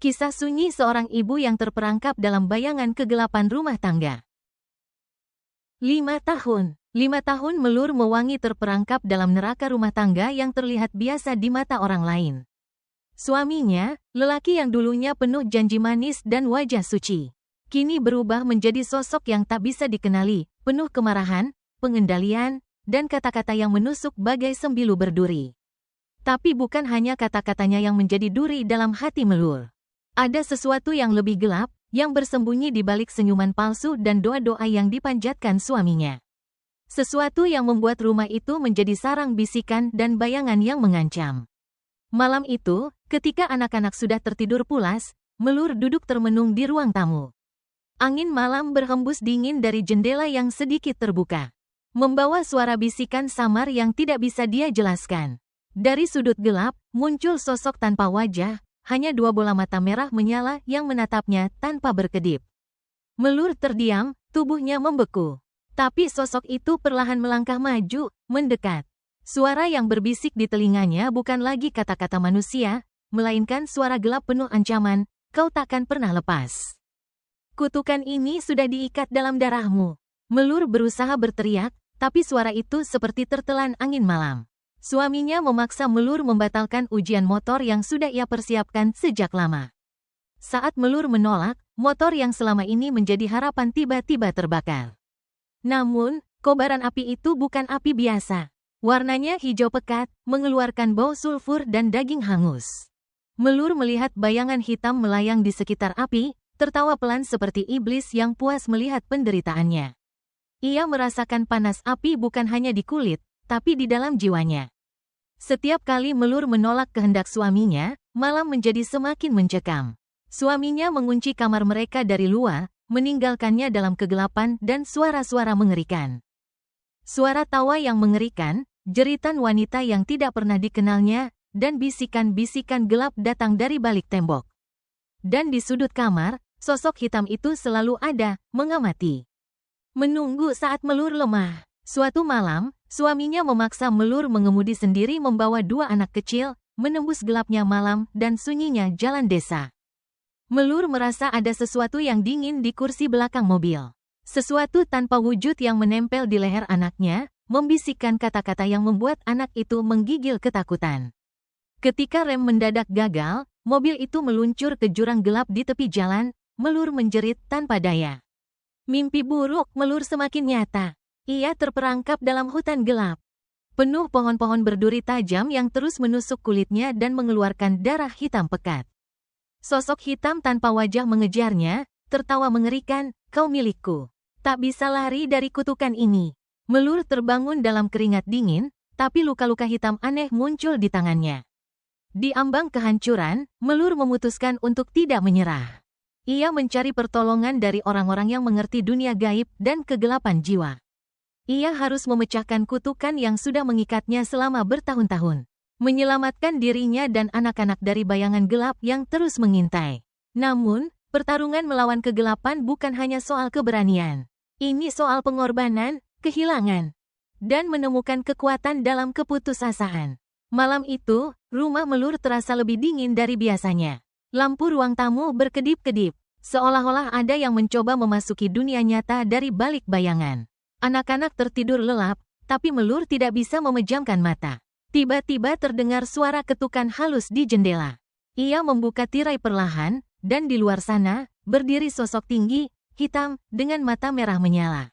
Kisah sunyi seorang ibu yang terperangkap dalam bayangan kegelapan rumah tangga. 5 tahun. 5 tahun Melur Mewangi terperangkap dalam neraka rumah tangga yang terlihat biasa di mata orang lain. Suaminya, lelaki yang dulunya penuh janji manis dan wajah suci, kini berubah menjadi sosok yang tak bisa dikenali, penuh kemarahan, pengendalian, dan kata-kata yang menusuk bagai sembilu berduri. Tapi bukan hanya kata-katanya yang menjadi duri dalam hati Melur. Ada sesuatu yang lebih gelap, yang bersembunyi di balik senyuman palsu dan doa-doa yang dipanjatkan suaminya. Sesuatu yang membuat rumah itu menjadi sarang bisikan dan bayangan yang mengancam. Malam itu, ketika anak-anak sudah tertidur pulas, Melur duduk termenung di ruang tamu. Angin malam berhembus dingin dari jendela yang sedikit terbuka, membawa suara bisikan samar yang tidak bisa dia jelaskan. Dari sudut gelap, muncul sosok tanpa wajah, hanya 2 bola mata merah menyala yang menatapnya tanpa berkedip. Melur terdiam, tubuhnya membeku. Tapi sosok itu perlahan melangkah maju, mendekat. Suara yang berbisik di telinganya bukan lagi kata-kata manusia, melainkan suara gelap penuh ancaman, kau takkan pernah lepas. Kutukan ini sudah diikat dalam darahmu. Melur berusaha berteriak, tapi suara itu seperti tertelan angin malam. Suaminya memaksa Melur membatalkan ujian motor yang sudah ia persiapkan sejak lama. Saat Melur menolak, motor yang selama ini menjadi harapan tiba-tiba terbakar. Namun, kobaran api itu bukan api biasa. Warnanya hijau pekat, mengeluarkan bau sulfur dan daging hangus. Melur melihat bayangan hitam melayang di sekitar api, tertawa pelan seperti iblis yang puas melihat penderitaannya. Ia merasakan panas api bukan hanya di kulit, tapi di dalam jiwanya. Setiap kali Melur menolak kehendak suaminya, malam menjadi semakin mencekam. Suaminya mengunci kamar mereka dari luar, meninggalkannya dalam kegelapan dan suara-suara mengerikan. Suara tawa yang mengerikan, jeritan wanita yang tidak pernah dikenalnya, dan bisikan-bisikan gelap datang dari balik tembok. Dan di sudut kamar, sosok hitam itu selalu ada, mengamati. Menunggu saat Melur lemah. Suatu malam, suaminya memaksa Melur mengemudi sendiri membawa 2 anak kecil, menembus gelapnya malam dan sunyinya jalan desa. Melur merasa ada sesuatu yang dingin di kursi belakang mobil. Sesuatu tanpa wujud yang menempel di leher anaknya, membisikkan kata-kata yang membuat anak itu menggigil ketakutan. Ketika rem mendadak gagal, mobil itu meluncur ke jurang gelap di tepi jalan, Melur menjerit tanpa daya. Mimpi buruk Melur semakin nyata. Ia terperangkap dalam hutan gelap, penuh pohon-pohon berduri tajam yang terus menusuk kulitnya dan mengeluarkan darah hitam pekat. Sosok hitam tanpa wajah mengejarnya, tertawa mengerikan, kau milikku. Tak bisa lari dari kutukan ini. Melur terbangun dalam keringat dingin, tapi luka-luka hitam aneh muncul di tangannya. Di ambang kehancuran, Melur memutuskan untuk tidak menyerah. Ia mencari pertolongan dari orang-orang yang mengerti dunia gaib dan kegelapan jiwa. Ia harus memecahkan kutukan yang sudah mengikatnya selama bertahun-tahun. Menyelamatkan dirinya dan anak-anak dari bayangan gelap yang terus mengintai. Namun, pertarungan melawan kegelapan bukan hanya soal keberanian. Ini soal pengorbanan, kehilangan, dan menemukan kekuatan dalam keputusasaan. Malam itu, rumah Melur terasa lebih dingin dari biasanya. Lampu ruang tamu berkedip-kedip, seolah-olah ada yang mencoba memasuki dunia nyata dari balik bayangan. Anak-anak tertidur lelap, tapi Melur tidak bisa memejamkan mata. Tiba-tiba terdengar suara ketukan halus di jendela. Ia membuka tirai perlahan, dan di luar sana, berdiri sosok tinggi, hitam, dengan mata merah menyala.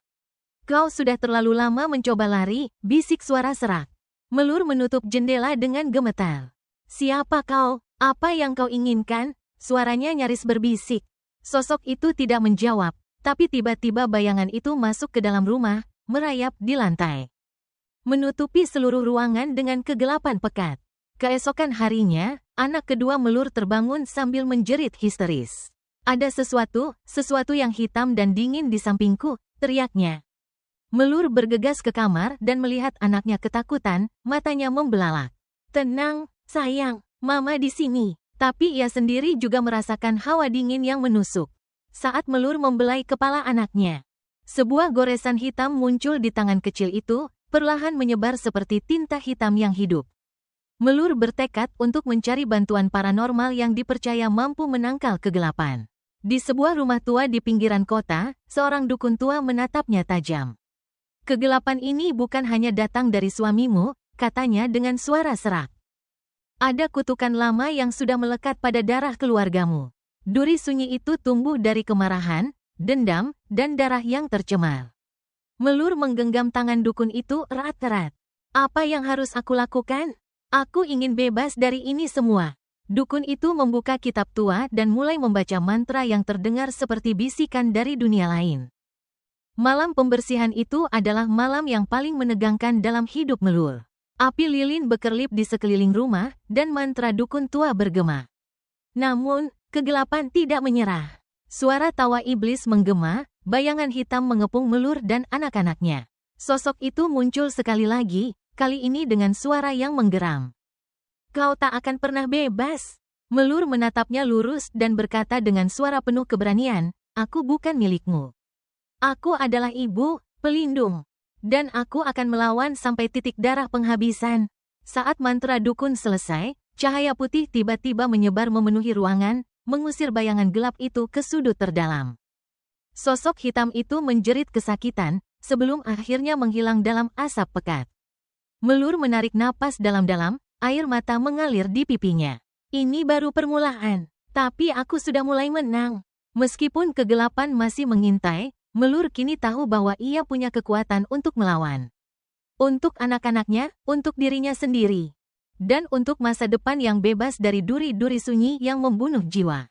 Kau sudah terlalu lama mencoba lari, bisik suara serak. Melur menutup jendela dengan gemetar. Siapa kau? Apa yang kau inginkan? Suaranya nyaris berbisik. Sosok itu tidak menjawab. Tapi tiba-tiba bayangan itu masuk ke dalam rumah, merayap di lantai. Menutupi seluruh ruangan dengan kegelapan pekat. Keesokan harinya, anak kedua Melur terbangun sambil menjerit histeris. Ada sesuatu yang hitam dan dingin di sampingku, teriaknya. Melur bergegas ke kamar dan melihat anaknya ketakutan, matanya membelalak. Tenang, sayang, mama di sini. Tapi ia sendiri juga merasakan hawa dingin yang menusuk. Saat Melur membelai kepala anaknya, sebuah goresan hitam muncul di tangan kecil itu, perlahan menyebar seperti tinta hitam yang hidup. Melur bertekad untuk mencari bantuan paranormal yang dipercaya mampu menangkal kegelapan. Di sebuah rumah tua di pinggiran kota, seorang dukun tua menatapnya tajam. Kegelapan ini bukan hanya datang dari suamimu, katanya dengan suara serak. Ada kutukan lama yang sudah melekat pada darah keluargamu. Duri sunyi itu tumbuh dari kemarahan, dendam, dan darah yang tercemar. Melur menggenggam tangan dukun itu erat-erat. Apa yang harus aku lakukan? Aku ingin bebas dari ini semua. Dukun itu membuka kitab tua dan mulai membaca mantra yang terdengar seperti bisikan dari dunia lain. Malam pembersihan itu adalah malam yang paling menegangkan dalam hidup Melur. Api lilin berkelip di sekeliling rumah dan mantra dukun tua bergema. Namun, kegelapan tidak menyerah. Suara tawa iblis menggema, bayangan hitam mengepung Melur dan anak-anaknya. Sosok itu muncul sekali lagi, kali ini dengan suara yang menggeram. Kau tak akan pernah bebas. Melur menatapnya lurus dan berkata dengan suara penuh keberanian, aku bukan milikmu. Aku adalah ibu, pelindung. Dan aku akan melawan sampai titik darah penghabisan. Saat mantra dukun selesai, cahaya putih tiba-tiba menyebar memenuhi ruangan, mengusir bayangan gelap itu ke sudut terdalam. Sosok hitam itu menjerit kesakitan, sebelum akhirnya menghilang dalam asap pekat. Melur menarik napas dalam-dalam, air mata mengalir di pipinya. Ini baru permulaan, tapi aku sudah mulai menang. Meskipun kegelapan masih mengintai, Melur kini tahu bahwa ia punya kekuatan untuk melawan. Untuk anak-anaknya, untuk dirinya sendiri. Dan untuk masa depan yang bebas dari duri-duri sunyi yang membunuh jiwa.